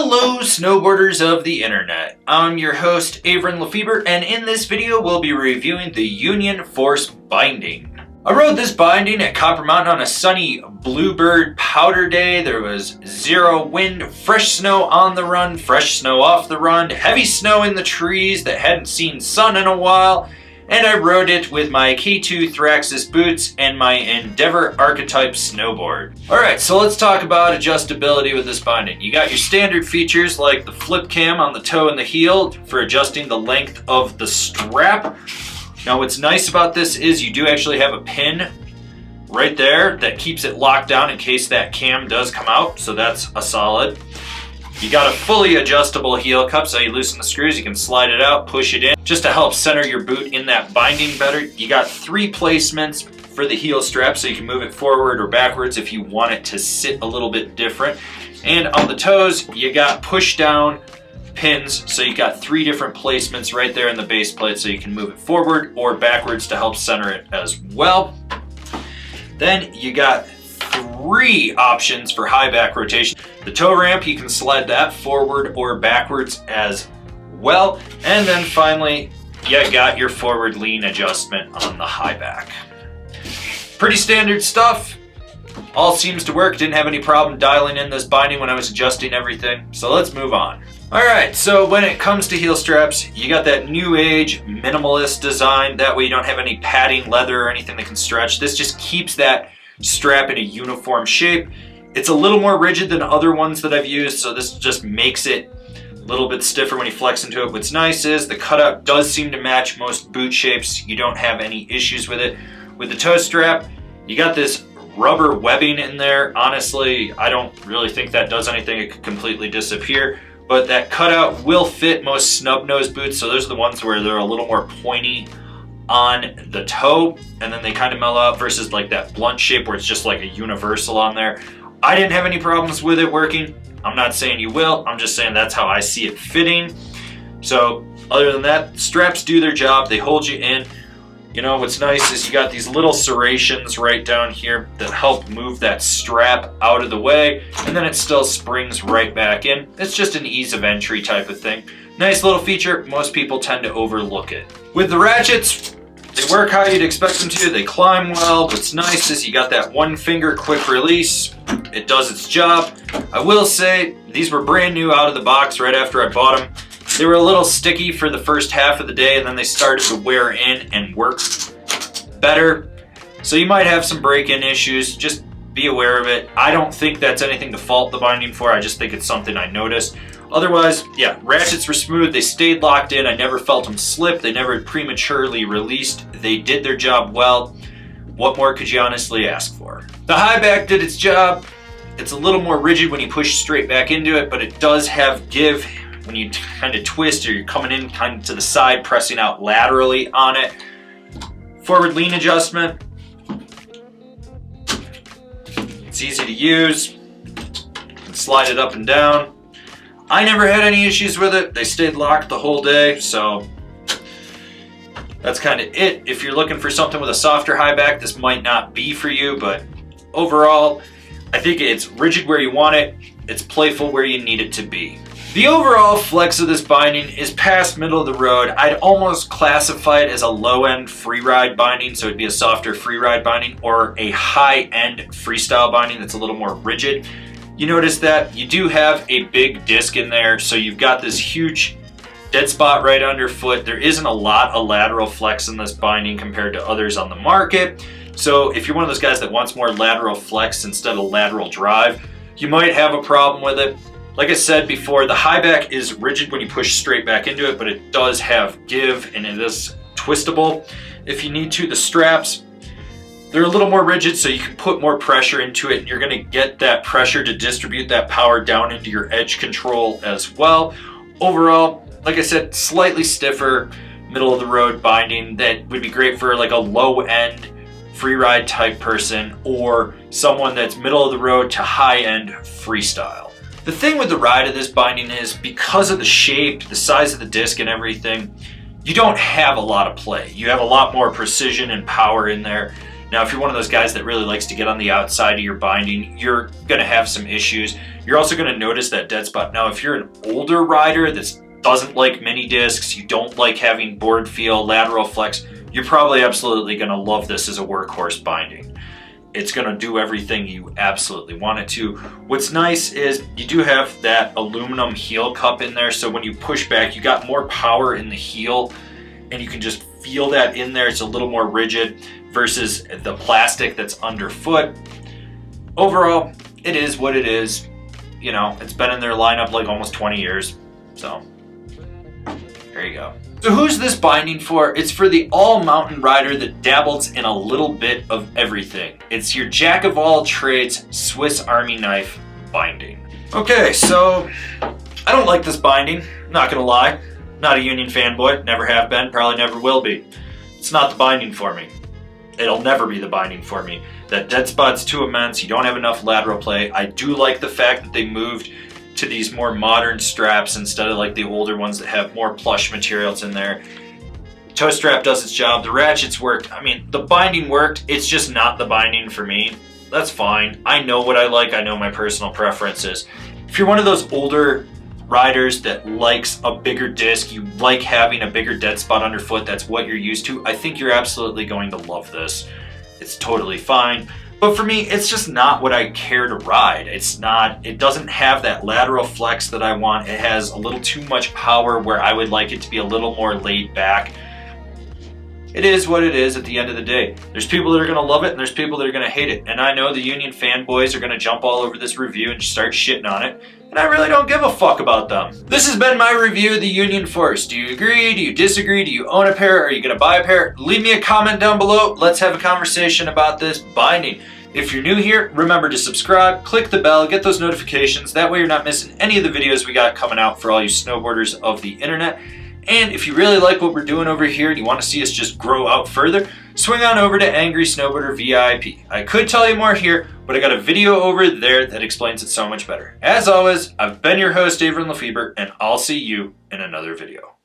Hello snowboarders of the internet, I'm your host Avran LeFeber, and in this video we'll be reviewing the Union Force binding. I rode this binding at Copper Mountain on a sunny Bluebird powder day. There was zero wind, fresh snow on the run, fresh snow off the run, heavy snow in the trees that hadn't seen sun in a while, and I rode it with my K2 Thraxis boots and my Endeavor Archetype snowboard. Alright, so let's talk about adjustability with this binding. You got your standard features like the flip cam on the toe and the heel for adjusting the length of the strap. Now what's nice about this is you do actually have a pin right there that keeps it locked down in case that cam does come out, so that's a solid. You got a fully adjustable heel cup, so you loosen the screws, you can slide it out, push it in, just to help center your boot in that binding better. You got 3 placements for the heel strap, so you can move it forward or backwards if you want it to sit a little bit different. And on the toes, you got push down pins, so you got 3 different placements right there in the base plate, so you can move it forward or backwards to help center it as well. Then you got 3 options for high back rotation. The toe ramp, you can slide that forward or backwards as well. And then finally, you got your forward lean adjustment on the high back. Pretty standard stuff. All seems to work. Didn't have any problem dialing in this binding when I was adjusting everything. So let's move on. Alright, so when it comes to heel straps, you got that new age minimalist design. That way you don't have any padding, leather, or anything that can stretch. This just keeps that strap in a uniform shape. It's a little more rigid than other ones that I've used, so this just makes it a little bit stiffer when you flex into it. What's nice is the cutout does seem to match most boot shapes. You don't have any issues with it. With the toe strap, you got this rubber webbing in there. Honestly, I don't really think that does anything. It could completely disappear. But that cutout will fit most snub-nosed boots, so those are the ones where they're a little more pointy on the toe, and then they kind of mellow out versus like that blunt shape where it's just like a universal on there. I didn't have any problems with it working. I'm not saying you will, I'm just saying that's how I see it fitting. So other than that, straps do their job, they hold you in. You know, what's nice is you got these little serrations right down here that help move that strap out of the way, and then it still springs right back in. It's just an ease of entry type of thing. Nice little feature, most people tend to overlook it. With the ratchets, they work how you'd expect them to, they climb well. What's nice is you got that 1-finger quick release. It does its job. I will say, these were brand new out of the box right after I bought them. They were a little sticky for the first half of the day, and then they started to wear in and work better. So you might have some break-in issues, just be aware of it. I don't think that's anything to fault the binding for, I just think it's something I noticed. Otherwise, yeah, ratchets were smooth, they stayed locked in, I never felt them slip, they never prematurely released, they did their job well. What more could you honestly ask for? The high back did its job. It's a little more rigid when you push straight back into it, but it does have give when you kind of twist or you're coming in kind of to the side, pressing out laterally on it. Forward lean adjustment. It's easy to use. You can slide it up and down. I never had any issues with it. They stayed locked the whole day, so that's kind of it. If you're looking for something with a softer high back, this might not be for you, but overall, I think it's rigid where you want it. It's playful where you need it to be. The overall flex of this binding is past middle of the road. I'd almost classify it as a low-end freeride binding, so it'd be a softer freeride binding, or a high-end freestyle binding that's a little more rigid. You notice that you do have a big disc in there, so you've got this huge dead spot right underfoot. There isn't a lot of lateral flex in this binding compared to others on the market. So if you're one of those guys that wants more lateral flex instead of lateral drive, you might have a problem with it. Like I said before, the high back is rigid when you push straight back into it, but it does have give and it is twistable if you need to. The straps, they're a little more rigid, so you can put more pressure into it, and you're gonna get that pressure to distribute that power down into your edge control as well. Overall, like I said, slightly stiffer, middle of the road binding that would be great for like a low end freeride type person or someone that's middle of the road to high end freestyle. The thing with the ride of this binding is because of the shape, the size of the disc and everything, you don't have a lot of play. You have a lot more precision and power in there. Now, if you're one of those guys that really likes to get on the outside of your binding, you're going to have some issues. You're also going to notice that dead spot. Now, if you're an older rider that doesn't like mini discs, you don't like having board feel, lateral flex, you're probably absolutely going to love this as a workhorse binding. It's going to do everything you absolutely want it to. What's nice is you do have that aluminum heel cup in there, so when you push back, you got more power in the heel, and you can just feel that in there. It's a little more rigid versus the plastic that's underfoot. Overall, it is what it is. You know, it's been in their lineup like almost 20 years, so there you go. So who's this binding for? It's for the all mountain rider that dabbles in a little bit of everything. It's your jack of all trades Swiss Army knife binding. Okay, so I don't like this binding, not gonna lie. Not a Union fanboy, never have been, probably never will be. It's not the binding for me. It'll never be the binding for me. That dead spot's too immense, you don't have enough lateral play. I do like the fact that they moved to these more modern straps instead of like the older ones that have more plush materials in there. Toe strap does its job, the ratchets worked. I mean, the binding worked, it's just not the binding for me. That's fine. I know what I like, I know my personal preferences. If you're one of those older riders that likes a bigger disc, you like having a bigger dead spot underfoot, that's what you're used to, I think you're absolutely going to love this. It's totally fine. But for me, it's just not what I care to ride. It doesn't have that lateral flex that I want. It has a little too much power where I would like it to be a little more laid back. It is what it is at the end of the day. There's people that are gonna love it and there's people that are gonna hate it. And I know the Union fanboys are gonna jump all over this review and start shitting on it. And I really don't give a fuck about them. This has been my review of the Union Force. Do you agree? Do you disagree? Do you own a pair? Are you gonna buy a pair? Leave me a comment down below. Let's have a conversation about this binding. If you're new here, remember to subscribe, click the bell, get those notifications. That way you're not missing any of the videos we got coming out for all you snowboarders of the internet. And if you really like what we're doing over here and you want to see us just grow out further, swing on over to Angry Snowboarder VIP. I could tell you more here, but I got a video over there that explains it so much better. As always, I've been your host, Avran LeFeber, and I'll see you in another video.